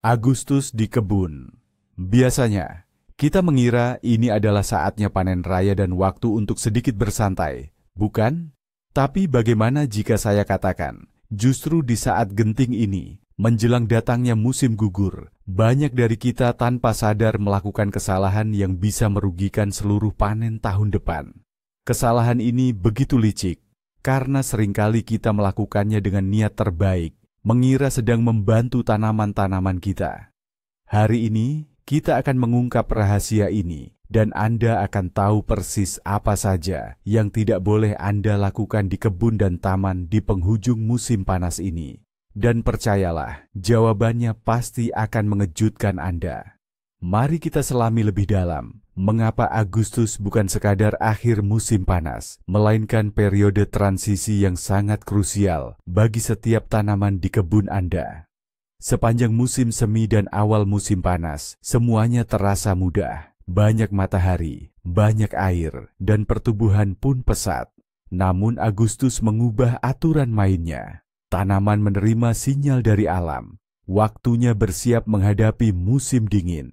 Agustus di kebun. Biasanya, kita mengira ini adalah saatnya panen raya dan waktu untuk sedikit bersantai, bukan? Tapi bagaimana jika saya katakan, justru di saat genting ini, menjelang datangnya musim gugur, banyak dari kita tanpa sadar melakukan kesalahan yang bisa merugikan seluruh panen tahun depan. Kesalahan ini begitu licik, karena seringkali kita melakukannya dengan niat terbaik, mengira sedang membantu tanaman-tanaman kita. Hari ini, kita akan mengungkap rahasia ini, dan Anda akan tahu persis apa saja yang tidak boleh Anda lakukan di kebun dan taman di penghujung musim panas ini. Dan percayalah, jawabannya pasti akan mengejutkan Anda. Mari kita selami lebih dalam, mengapa Agustus bukan sekadar akhir musim panas, melainkan periode transisi yang sangat krusial bagi setiap tanaman di kebun Anda. Sepanjang musim semi dan awal musim panas, semuanya terasa mudah. Banyak matahari, banyak air, dan pertumbuhan pun pesat. Namun Agustus mengubah aturan mainnya. Tanaman menerima sinyal dari alam. Waktunya bersiap menghadapi musim dingin.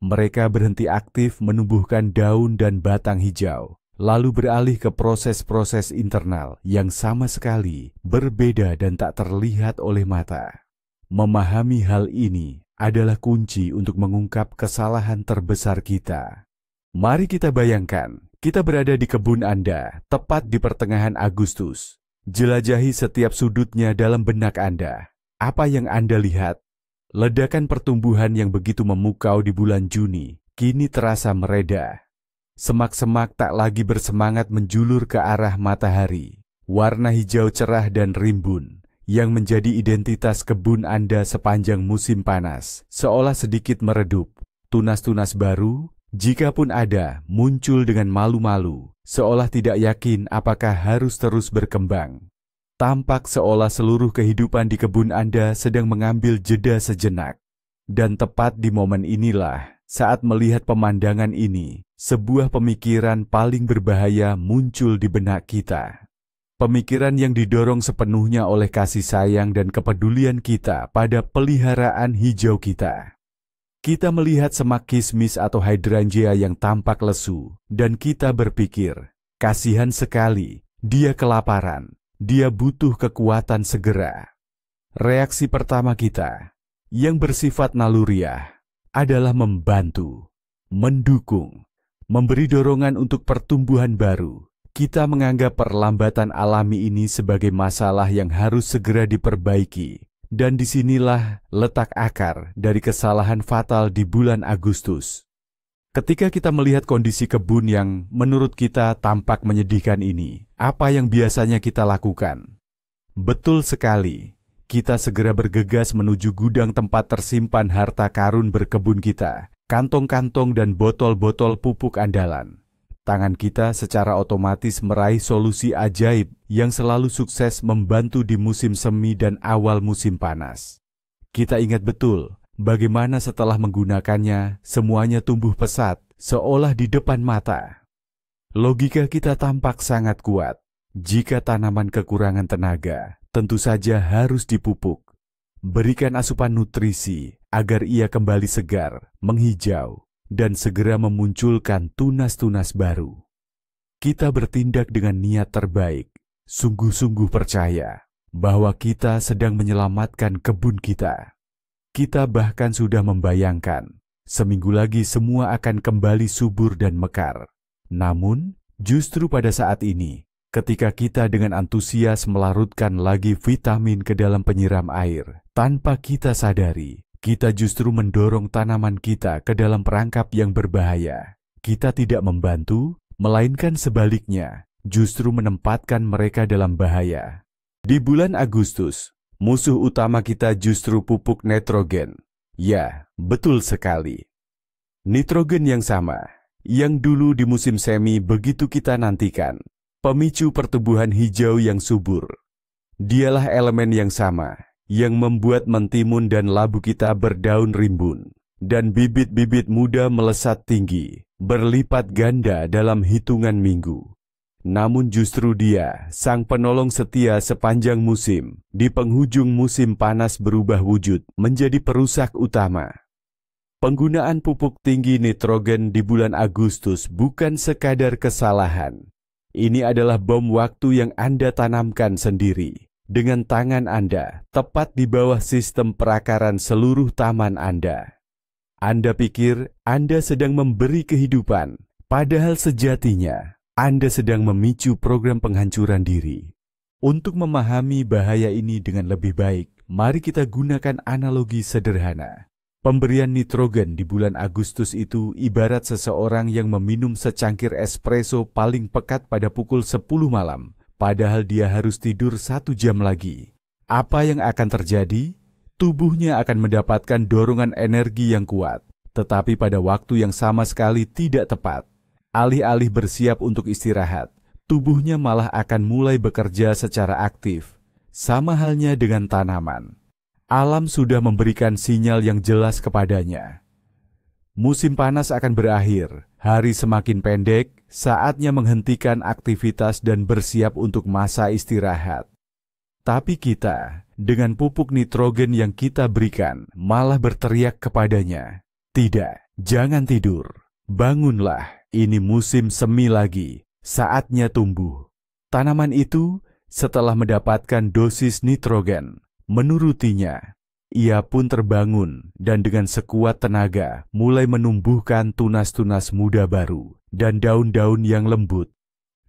Mereka berhenti aktif menumbuhkan daun dan batang hijau, lalu beralih ke proses-proses internal yang sama sekali berbeda dan tak terlihat oleh mata. Memahami hal ini adalah kunci untuk mengungkap kesalahan terbesar kita. Mari kita bayangkan, kita berada di kebun Anda, tepat di pertengahan Agustus. Jelajahi setiap sudutnya dalam benak Anda. Apa yang Anda lihat? Ledakan pertumbuhan yang begitu memukau di bulan Juni, kini terasa mereda. Semak-semak tak lagi bersemangat menjulur ke arah matahari. Warna hijau cerah dan rimbun, yang menjadi identitas kebun Anda sepanjang musim panas, seolah sedikit meredup. Tunas-tunas baru, jikapun ada, muncul dengan malu-malu, seolah tidak yakin apakah harus terus berkembang. Tampak seolah seluruh kehidupan di kebun Anda sedang mengambil jeda sejenak. Dan tepat di momen inilah, saat melihat pemandangan ini, sebuah pemikiran paling berbahaya muncul di benak kita. Pemikiran yang didorong sepenuhnya oleh kasih sayang dan kepedulian kita pada peliharaan hijau kita. Kita melihat semak kismis atau hydrangea yang tampak lesu, dan kita berpikir, kasihan sekali, dia kelaparan. Dia butuh kekuatan segera. Reaksi pertama kita, yang bersifat naluriah, adalah membantu, mendukung, memberi dorongan untuk pertumbuhan baru. Kita menganggap perlambatan alami ini sebagai masalah yang harus segera diperbaiki. Dan disinilah letak akar dari kesalahan fatal di bulan Agustus. Ketika kita melihat kondisi kebun yang menurut kita tampak menyedihkan ini, apa yang biasanya kita lakukan? Betul sekali, kita segera bergegas menuju gudang tempat tersimpan harta karun berkebun kita, kantong-kantong dan botol-botol pupuk andalan. Tangan kita secara otomatis meraih solusi ajaib yang selalu sukses membantu di musim semi dan awal musim panas. Kita ingat betul, bagaimana setelah menggunakannya, semuanya tumbuh pesat, seolah di depan mata. Logika kita tampak sangat kuat. Jika tanaman kekurangan tenaga, tentu saja harus dipupuk. Berikan asupan nutrisi, agar ia kembali segar, menghijau, dan segera memunculkan tunas-tunas baru. Kita bertindak dengan niat terbaik, sungguh-sungguh percaya bahwa kita sedang menyelamatkan kebun kita. Kita bahkan sudah membayangkan, seminggu lagi semua akan kembali subur dan mekar. Namun, justru pada saat ini, ketika kita dengan antusias melarutkan lagi vitamin ke dalam penyiram air, tanpa kita sadari, kita justru mendorong tanaman kita ke dalam perangkap yang berbahaya. Kita tidak membantu, melainkan sebaliknya, justru menempatkan mereka dalam bahaya. Di bulan Agustus, musuh utama kita justru pupuk nitrogen. Ya, betul sekali. Nitrogen yang sama, yang dulu di musim semi begitu kita nantikan. Pemicu pertumbuhan hijau yang subur. Dialah elemen yang sama, yang membuat mentimun dan labu kita berdaun rimbun. Dan bibit-bibit muda melesat tinggi, berlipat ganda dalam hitungan minggu. Namun justru Dia, Sang Penolong setia sepanjang musim, di penghujung musim panas berubah wujud menjadi perusak utama. Penggunaan pupuk tinggi nitrogen di bulan Agustus bukan sekadar kesalahan. Ini adalah bom waktu yang Anda tanamkan sendiri, dengan tangan Anda, tepat di bawah sistem perakaran seluruh taman Anda. Anda pikir Anda sedang memberi kehidupan, padahal sejatinya Anda sedang memicu program penghancuran diri. Untuk memahami bahaya ini dengan lebih baik, mari kita gunakan analogi sederhana. Pemberian nitrogen di bulan Agustus itu ibarat seseorang yang meminum secangkir espresso paling pekat pada pukul 10 malam, padahal dia harus tidur 1 jam lagi. Apa yang akan terjadi? Tubuhnya akan mendapatkan dorongan energi yang kuat, tetapi pada waktu yang sama sekali tidak tepat. Alih-alih bersiap untuk istirahat, tubuhnya malah akan mulai bekerja secara aktif. Sama halnya dengan tanaman. Alam sudah memberikan sinyal yang jelas kepadanya. Musim panas akan berakhir, hari semakin pendek, saatnya menghentikan aktivitas dan bersiap untuk masa istirahat. Tapi kita, dengan pupuk nitrogen yang kita berikan, malah berteriak kepadanya, "Tidak, jangan tidur. Bangunlah, ini musim semi lagi, saatnya tumbuh." Tanaman itu, setelah mendapatkan dosis nitrogen, menurutinya. Ia pun terbangun dan dengan sekuat tenaga mulai menumbuhkan tunas-tunas muda baru dan daun-daun yang lembut.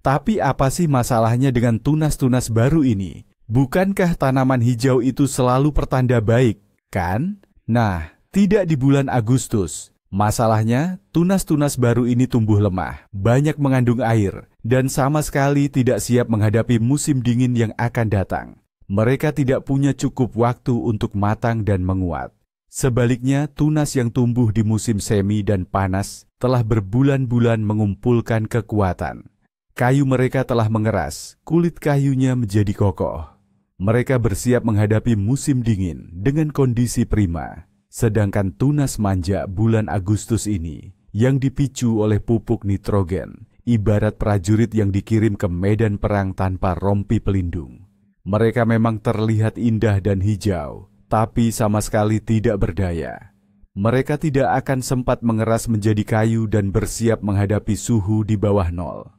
Tapi apa sih masalahnya dengan tunas-tunas baru ini? Bukankah tanaman hijau itu selalu pertanda baik, kan? Nah, tidak di bulan Agustus. Masalahnya, tunas-tunas baru ini tumbuh lemah, banyak mengandung air, dan sama sekali tidak siap menghadapi musim dingin yang akan datang. Mereka tidak punya cukup waktu untuk matang dan menguat. Sebaliknya, tunas yang tumbuh di musim semi dan panas telah berbulan-bulan mengumpulkan kekuatan. Kayu mereka telah mengeras, kulit kayunya menjadi kokoh. Mereka bersiap menghadapi musim dingin dengan kondisi prima. Sedangkan tunas manja bulan Agustus ini, yang dipicu oleh pupuk nitrogen, ibarat prajurit yang dikirim ke medan perang tanpa rompi pelindung. Mereka memang terlihat indah dan hijau, tapi sama sekali tidak berdaya. Mereka tidak akan sempat mengeras menjadi kayu dan bersiap menghadapi suhu di bawah nol.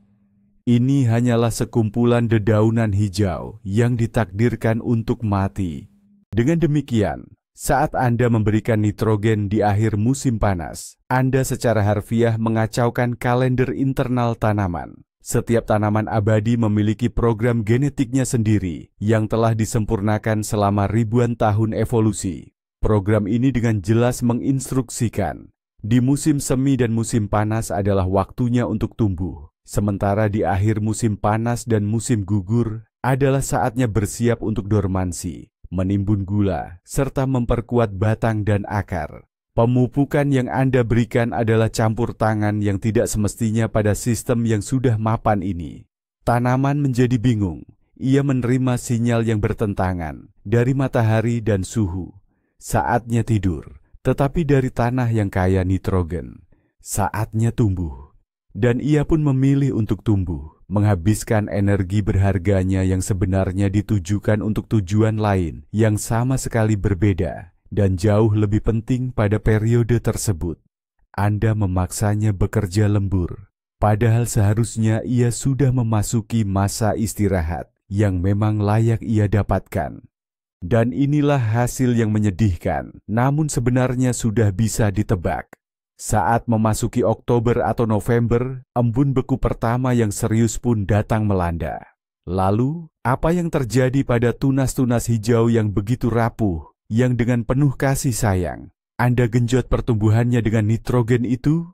Ini hanyalah sekumpulan dedaunan hijau yang ditakdirkan untuk mati. Dengan demikian, saat Anda memberikan nitrogen di akhir musim panas, Anda secara harfiah mengacaukan kalender internal tanaman. Setiap tanaman abadi memiliki program genetiknya sendiri yang telah disempurnakan selama ribuan tahun evolusi. Program ini dengan jelas menginstruksikan, di musim semi dan musim panas adalah waktunya untuk tumbuh, sementara di akhir musim panas dan musim gugur adalah saatnya bersiap untuk dormansi, menimbun gula, serta memperkuat batang dan akar. Pemupukan yang Anda berikan adalah campur tangan yang tidak semestinya pada sistem yang sudah mapan ini. Tanaman menjadi bingung. Ia menerima sinyal yang bertentangan dari matahari dan suhu. Saatnya tidur, tetapi dari tanah yang kaya nitrogen. Saatnya tumbuh. Dan ia pun memilih untuk tumbuh, menghabiskan energi berharganya yang sebenarnya ditujukan untuk tujuan lain yang sama sekali berbeda dan jauh lebih penting pada periode tersebut. Anda memaksanya bekerja lembur, padahal seharusnya ia sudah memasuki masa istirahat yang memang layak ia dapatkan. Dan inilah hasil yang menyedihkan, namun sebenarnya sudah bisa ditebak. Saat memasuki Oktober atau November, embun beku pertama yang serius pun datang melanda. Lalu, apa yang terjadi pada tunas-tunas hijau yang begitu rapuh, yang dengan penuh kasih sayang, Anda genjot pertumbuhannya dengan nitrogen itu?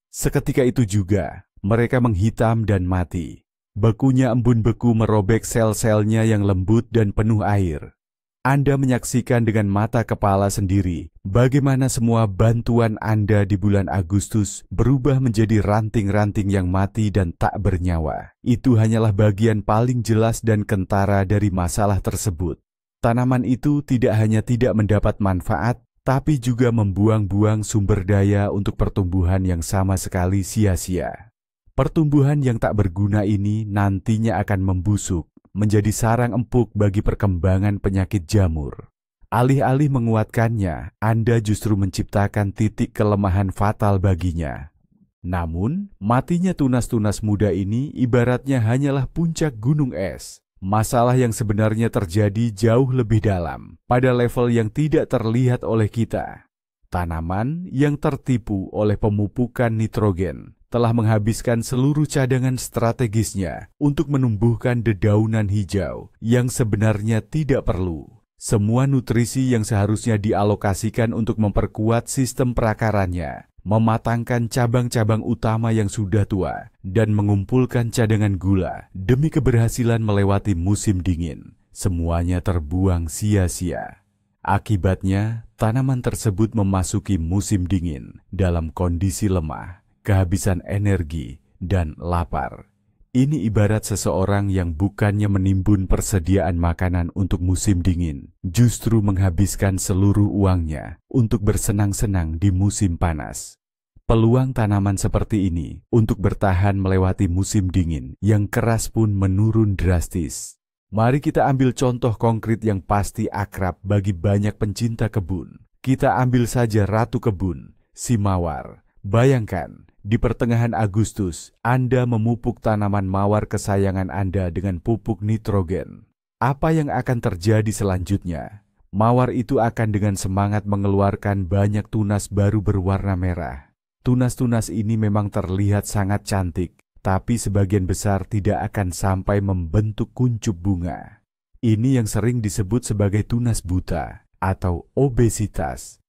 Seketika itu juga, mereka menghitam dan mati. Bekunya embun beku merobek sel-selnya yang lembut dan penuh air. Anda menyaksikan dengan mata kepala sendiri bagaimana semua bantuan Anda di bulan Agustus berubah menjadi ranting-ranting yang mati dan tak bernyawa. Itu hanyalah bagian paling jelas dan kentara dari masalah tersebut. Tanaman itu tidak hanya tidak mendapat manfaat, tapi juga membuang-buang sumber daya untuk pertumbuhan yang sama sekali sia-sia. Pertumbuhan yang tak berguna ini nantinya akan membusuk, menjadi sarang empuk bagi perkembangan penyakit jamur. Alih-alih menguatkannya, Anda justru menciptakan titik kelemahan fatal baginya. Namun, matinya tunas-tunas muda ini ibaratnya hanyalah puncak gunung es. Masalah yang sebenarnya terjadi jauh lebih dalam, pada level yang tidak terlihat oleh kita. Tanaman yang tertipu oleh pemupukan nitrogen telah menghabiskan seluruh cadangan strategisnya untuk menumbuhkan dedaunan hijau yang sebenarnya tidak perlu. Semua nutrisi yang seharusnya dialokasikan untuk memperkuat sistem perakarannya, mematangkan cabang-cabang utama yang sudah tua, dan mengumpulkan cadangan gula demi keberhasilan melewati musim dingin. Semuanya terbuang sia-sia. Akibatnya, tanaman tersebut memasuki musim dingin dalam kondisi lemah, kehabisan energi, dan lapar. Ini ibarat seseorang yang bukannya menimbun persediaan makanan untuk musim dingin, justru menghabiskan seluruh uangnya untuk bersenang-senang di musim panas. Peluang tanaman seperti ini untuk bertahan melewati musim dingin yang keras pun menurun drastis. Mari kita ambil contoh konkret yang pasti akrab bagi banyak pencinta kebun. Kita ambil saja ratu kebun, si mawar. Bayangkan, di pertengahan Agustus, Anda memupuk tanaman mawar kesayangan Anda dengan pupuk nitrogen. Apa yang akan terjadi selanjutnya? Mawar itu akan dengan semangat mengeluarkan banyak tunas baru berwarna merah. Tunas-tunas ini memang terlihat sangat cantik, tapi sebagian besar tidak akan sampai membentuk kuncup bunga. Ini yang sering disebut sebagai tunas buta atau obesitas.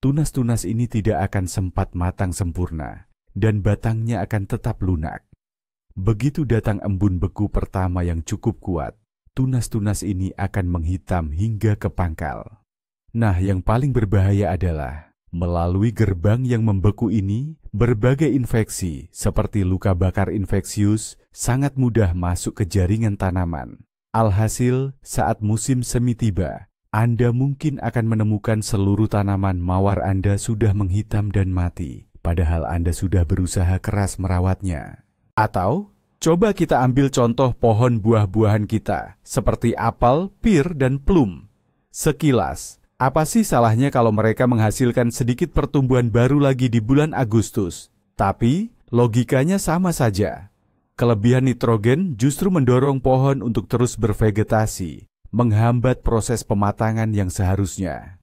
Tunas-tunas ini tidak akan sempat matang sempurna, dan batangnya akan tetap lunak. Begitu datang embun beku pertama yang cukup kuat, tunas-tunas ini akan menghitam hingga ke pangkal. Nah, yang paling berbahaya adalah, melalui gerbang yang membeku ini, berbagai infeksi seperti luka bakar infeksius sangat mudah masuk ke jaringan tanaman. Alhasil, saat musim semi tiba, Anda mungkin akan menemukan seluruh tanaman mawar Anda sudah menghitam dan mati, padahal Anda sudah berusaha keras merawatnya. Atau, coba kita ambil contoh pohon buah-buahan kita, seperti apel, pir, dan plum. Sekilas, apa sih salahnya kalau mereka menghasilkan sedikit pertumbuhan baru lagi di bulan Agustus? Tapi, logikanya sama saja. Kelebihan nitrogen justru mendorong pohon untuk terus bervegetasi, menghambat proses pematangan yang seharusnya.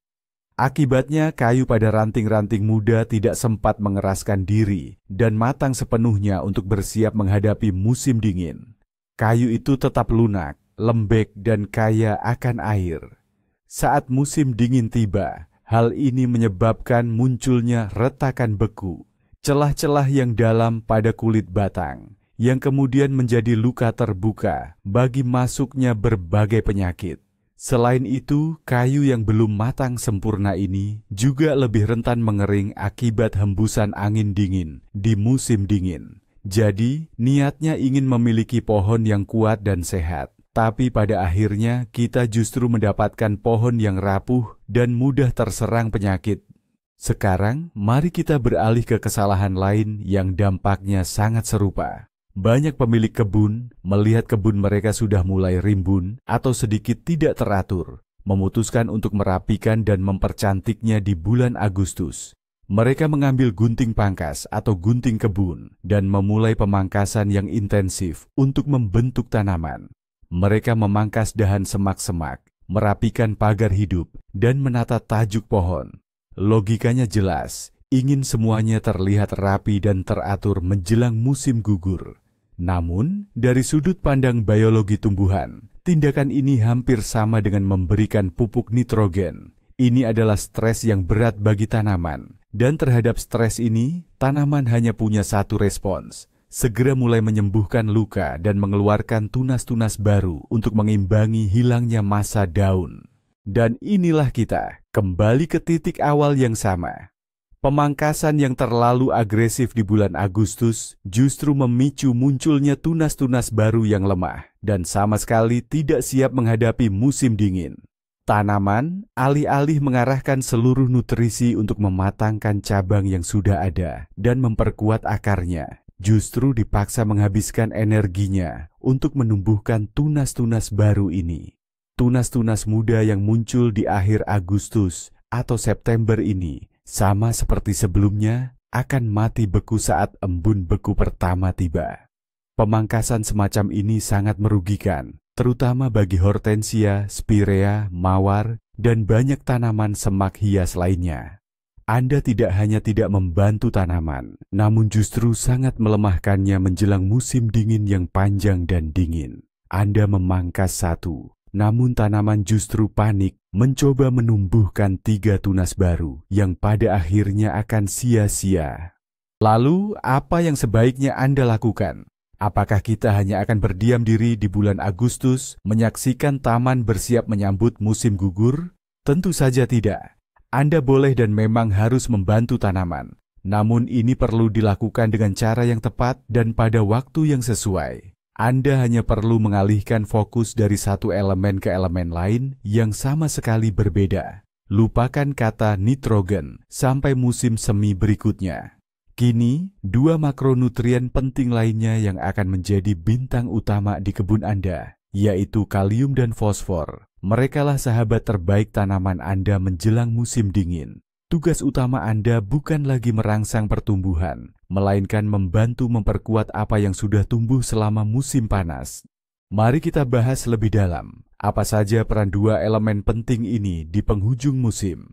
Akibatnya, kayu pada ranting-ranting muda tidak sempat mengeraskan diri dan matang sepenuhnya untuk bersiap menghadapi musim dingin. Kayu itu tetap lunak, lembek, dan kaya akan air. Saat musim dingin tiba, hal ini menyebabkan munculnya retakan beku, celah-celah yang dalam pada kulit batang, yang kemudian menjadi luka terbuka bagi masuknya berbagai penyakit. Selain itu, kayu yang belum matang sempurna ini juga lebih rentan mengering akibat hembusan angin dingin di musim dingin. Jadi, niatnya ingin memiliki pohon yang kuat dan sehat, tapi pada akhirnya kita justru mendapatkan pohon yang rapuh dan mudah terserang penyakit. Sekarang, mari kita beralih ke kesalahan lain yang dampaknya sangat serupa. Banyak pemilik kebun melihat kebun mereka sudah mulai rimbun atau sedikit tidak teratur, memutuskan untuk merapikan dan mempercantiknya di bulan Agustus. Mereka mengambil gunting pangkas atau gunting kebun dan memulai pemangkasan yang intensif untuk membentuk tanaman. Mereka memangkas dahan semak-semak, merapikan pagar hidup, dan menata tajuk pohon. Logikanya jelas, ingin semuanya terlihat rapi dan teratur menjelang musim gugur. Namun, dari sudut pandang biologi tumbuhan, tindakan ini hampir sama dengan memberikan pupuk nitrogen. Ini adalah stres yang berat bagi tanaman, dan terhadap stres ini, tanaman hanya punya satu respons, segera mulai menyembuhkan luka dan mengeluarkan tunas-tunas baru untuk mengimbangi hilangnya masa daun. Dan inilah kita, kembali ke titik awal yang sama. Pemangkasan yang terlalu agresif di bulan Agustus justru memicu munculnya tunas-tunas baru yang lemah dan sama sekali tidak siap menghadapi musim dingin. Tanaman alih-alih mengarahkan seluruh nutrisi untuk mematangkan cabang yang sudah ada dan memperkuat akarnya, justru dipaksa menghabiskan energinya untuk menumbuhkan tunas-tunas baru ini. Tunas-tunas muda yang muncul di akhir Agustus atau September ini, sama seperti sebelumnya, akan mati beku saat embun beku pertama tiba. Pemangkasan semacam ini sangat merugikan, terutama bagi hortensia, spirea, mawar, dan banyak tanaman semak hias lainnya. Anda tidak hanya tidak membantu tanaman, namun justru sangat melemahkannya menjelang musim dingin yang panjang dan dingin. Anda memangkas satu, namun tanaman justru panik mencoba menumbuhkan 3 tunas baru yang pada akhirnya akan sia-sia. Lalu, apa yang sebaiknya Anda lakukan? Apakah kita hanya akan berdiam diri di bulan Agustus, menyaksikan taman bersiap menyambut musim gugur? Tentu saja tidak. Anda boleh dan memang harus membantu tanaman. Namun ini perlu dilakukan dengan cara yang tepat dan pada waktu yang sesuai. Anda hanya perlu mengalihkan fokus dari satu elemen ke elemen lain yang sama sekali berbeda. Lupakan kata nitrogen sampai musim semi berikutnya. Kini, 2 makronutrien penting lainnya yang akan menjadi bintang utama di kebun Anda, yaitu kalium dan fosfor. Merekalah sahabat terbaik tanaman Anda menjelang musim dingin. Tugas utama Anda bukan lagi merangsang pertumbuhan, melainkan membantu memperkuat apa yang sudah tumbuh selama musim panas. Mari kita bahas lebih dalam, apa saja peran 2 elemen penting ini di penghujung musim.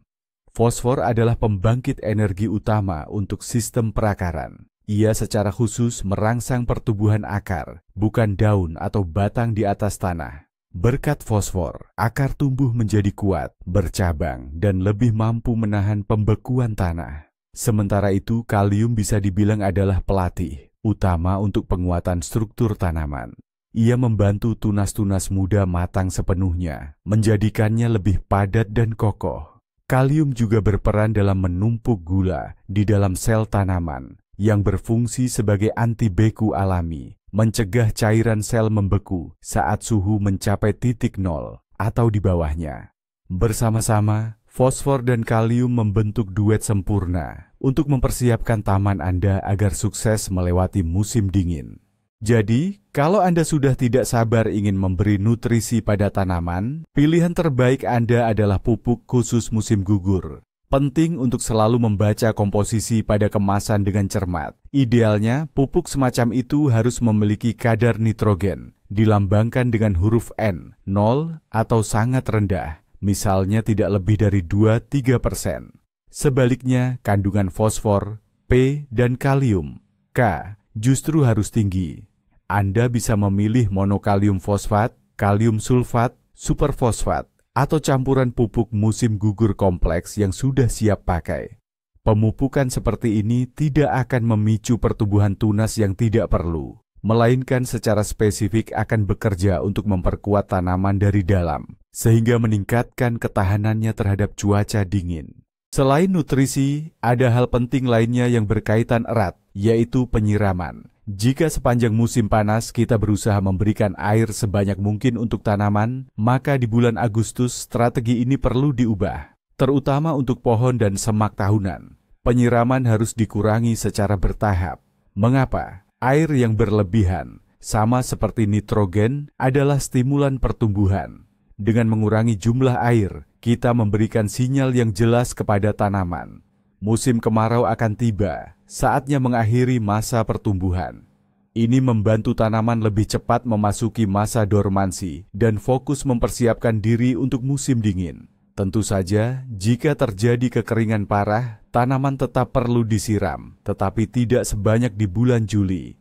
Fosfor adalah pembangkit energi utama untuk sistem perakaran. Ia secara khusus merangsang pertumbuhan akar, bukan daun atau batang di atas tanah. Berkat fosfor, akar tumbuh menjadi kuat, bercabang, dan lebih mampu menahan pembekuan tanah. Sementara itu, kalium bisa dibilang adalah pelatih utama untuk penguatan struktur tanaman. Ia membantu tunas-tunas muda matang sepenuhnya, menjadikannya lebih padat dan kokoh. Kalium juga berperan dalam menumpuk gula di dalam sel tanaman yang berfungsi sebagai anti beku alami, mencegah cairan sel membeku saat suhu mencapai titik nol atau di bawahnya. Bersama-sama, fosfor dan kalium membentuk duet sempurna untuk mempersiapkan taman Anda agar sukses melewati musim dingin. Jadi, kalau Anda sudah tidak sabar ingin memberi nutrisi pada tanaman, pilihan terbaik Anda adalah pupuk khusus musim gugur. Penting untuk selalu membaca komposisi pada kemasan dengan cermat. Idealnya, pupuk semacam itu harus memiliki kadar nitrogen, dilambangkan dengan huruf N, 0 atau sangat rendah, misalnya tidak lebih dari 2-3%. Sebaliknya, kandungan fosfor, P, dan kalium, K, justru harus tinggi. Anda bisa memilih monokalium fosfat, kalium sulfat, superfosfat, atau campuran pupuk musim gugur kompleks yang sudah siap pakai. Pemupukan seperti ini tidak akan memicu pertumbuhan tunas yang tidak perlu, melainkan secara spesifik akan bekerja untuk memperkuat tanaman dari dalam, sehingga meningkatkan ketahanannya terhadap cuaca dingin. Selain nutrisi, ada hal penting lainnya yang berkaitan erat, yaitu penyiraman. Jika sepanjang musim panas kita berusaha memberikan air sebanyak mungkin untuk tanaman, maka di bulan Agustus strategi ini perlu diubah, terutama untuk pohon dan semak tahunan. Penyiraman harus dikurangi secara bertahap. Mengapa? Air yang berlebihan, sama seperti nitrogen, adalah stimulan pertumbuhan. Dengan mengurangi jumlah air, kita memberikan sinyal yang jelas kepada tanaman. Musim kemarau akan tiba, saatnya mengakhiri masa pertumbuhan. Ini membantu tanaman lebih cepat memasuki masa dormansi dan fokus mempersiapkan diri untuk musim dingin. Tentu saja, jika terjadi kekeringan parah, tanaman tetap perlu disiram, tetapi tidak sebanyak di bulan Juli.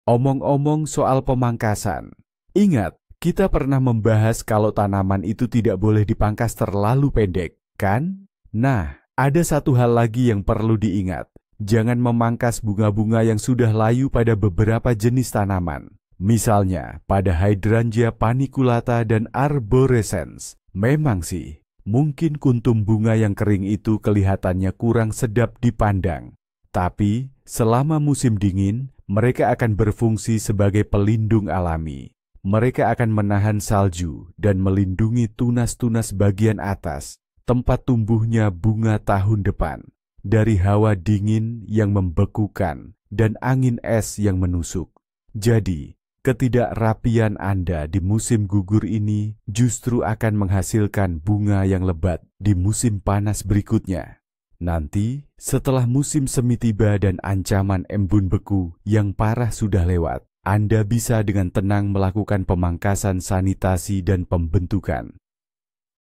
Omong-omong soal pemangkasan, ingat, kita pernah membahas kalau tanaman itu tidak boleh dipangkas terlalu pendek, kan? Nah, ada satu hal lagi yang perlu diingat. Jangan memangkas bunga-bunga yang sudah layu pada beberapa jenis tanaman. Misalnya, pada Hydrangea paniculata dan arborescens. Memang sih, mungkin kuntum bunga yang kering itu kelihatannya kurang sedap dipandang. Tapi, selama musim dingin, mereka akan berfungsi sebagai pelindung alami. Mereka akan menahan salju dan melindungi tunas-tunas bagian atas, tempat tumbuhnya bunga tahun depan, dari hawa dingin yang membekukan dan angin es yang menusuk. Jadi, ketidakrapian Anda di musim gugur ini justru akan menghasilkan bunga yang lebat di musim panas berikutnya. Nanti, setelah musim semi tiba dan ancaman embun beku yang parah sudah lewat, Anda bisa dengan tenang melakukan pemangkasan sanitasi dan pembentukan.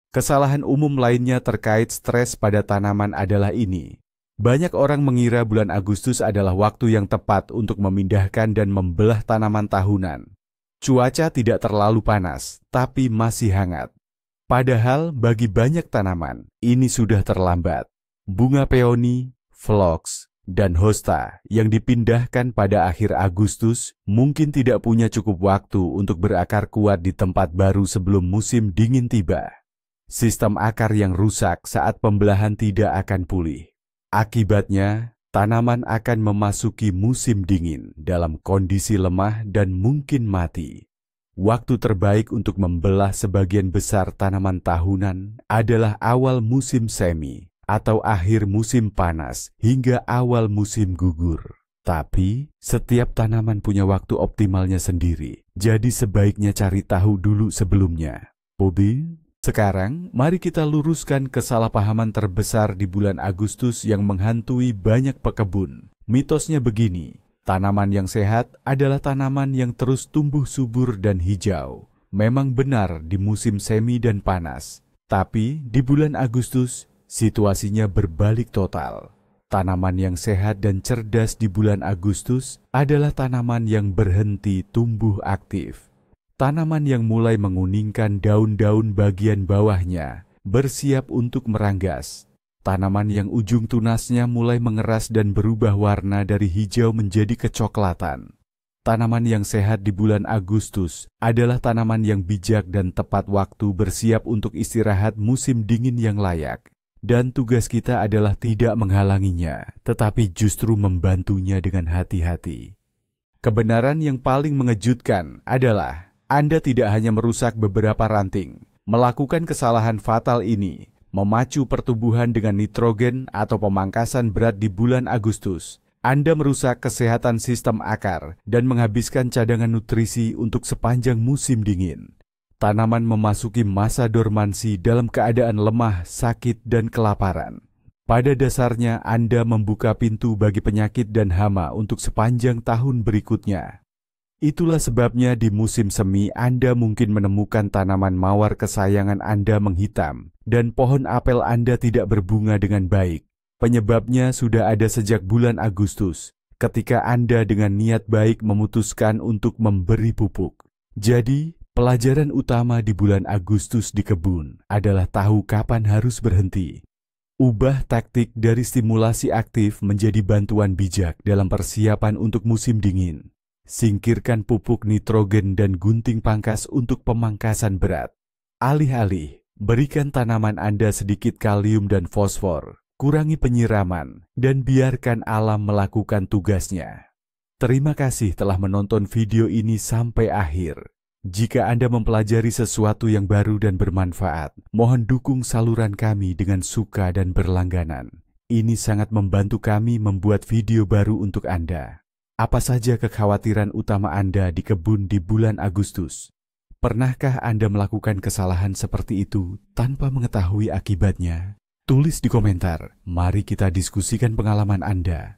Kesalahan umum lainnya terkait stres pada tanaman adalah ini. Banyak orang mengira bulan Agustus adalah waktu yang tepat untuk memindahkan dan membelah tanaman tahunan. Cuaca tidak terlalu panas, tapi masih hangat. Padahal bagi banyak tanaman, ini sudah terlambat. Bunga peoni, phlox, dan hosta yang dipindahkan pada akhir Agustus mungkin tidak punya cukup waktu untuk berakar kuat di tempat baru sebelum musim dingin tiba. Sistem akar yang rusak saat pembelahan tidak akan pulih. Akibatnya, tanaman akan memasuki musim dingin dalam kondisi lemah dan mungkin mati. Waktu terbaik untuk membelah sebagian besar tanaman tahunan adalah awal musim semi atau akhir musim panas hingga awal musim gugur. Tapi, setiap tanaman punya waktu optimalnya sendiri, jadi sebaiknya cari tahu dulu sebelumnya. Bobby? Sekarang, mari kita luruskan kesalahpahaman terbesar di bulan Agustus yang menghantui banyak pekebun. Mitosnya begini, tanaman yang sehat adalah tanaman yang terus tumbuh subur dan hijau. Memang benar di musim semi dan panas, tapi di bulan Agustus, situasinya berbalik total. Tanaman yang sehat dan cerdas di bulan Agustus adalah tanaman yang berhenti tumbuh aktif. Tanaman yang mulai menguningkan daun-daun bagian bawahnya, bersiap untuk meranggas. Tanaman yang ujung tunasnya mulai mengeras dan berubah warna dari hijau menjadi kecoklatan. Tanaman yang sehat di bulan Agustus adalah tanaman yang bijak dan tepat waktu bersiap untuk istirahat musim dingin yang layak. Dan tugas kita adalah tidak menghalanginya, tetapi justru membantunya dengan hati-hati. Kebenaran yang paling mengejutkan adalah Anda tidak hanya merusak beberapa ranting. Melakukan kesalahan fatal ini memacu pertumbuhan dengan nitrogen atau pemangkasan berat di bulan Agustus. Anda merusak kesehatan sistem akar dan menghabiskan cadangan nutrisi untuk sepanjang musim dingin. Tanaman memasuki masa dormansi dalam keadaan lemah, sakit, dan kelaparan. Pada dasarnya, Anda membuka pintu bagi penyakit dan hama untuk sepanjang tahun berikutnya. Itulah sebabnya di musim semi Anda mungkin menemukan tanaman mawar kesayangan Anda menghitam dan pohon apel Anda tidak berbunga dengan baik. Penyebabnya sudah ada sejak bulan Agustus, ketika Anda dengan niat baik memutuskan untuk memberi pupuk. Jadi, pelajaran utama di bulan Agustus di kebun adalah tahu kapan harus berhenti. Ubah taktik dari stimulasi aktif menjadi bantuan bijak dalam persiapan untuk musim dingin. Singkirkan pupuk nitrogen dan gunting pangkas untuk pemangkasan berat. Alih-alih, berikan tanaman Anda sedikit kalium dan fosfor, kurangi penyiraman, dan biarkan alam melakukan tugasnya. Terima kasih telah menonton video ini sampai akhir. Jika Anda mempelajari sesuatu yang baru dan bermanfaat, mohon dukung saluran kami dengan suka dan berlangganan. Ini sangat membantu kami membuat video baru untuk Anda. Apa saja kekhawatiran utama Anda di kebun di bulan Agustus? Pernahkah Anda melakukan kesalahan seperti itu tanpa mengetahui akibatnya? Tulis di komentar, mari kita diskusikan pengalaman Anda.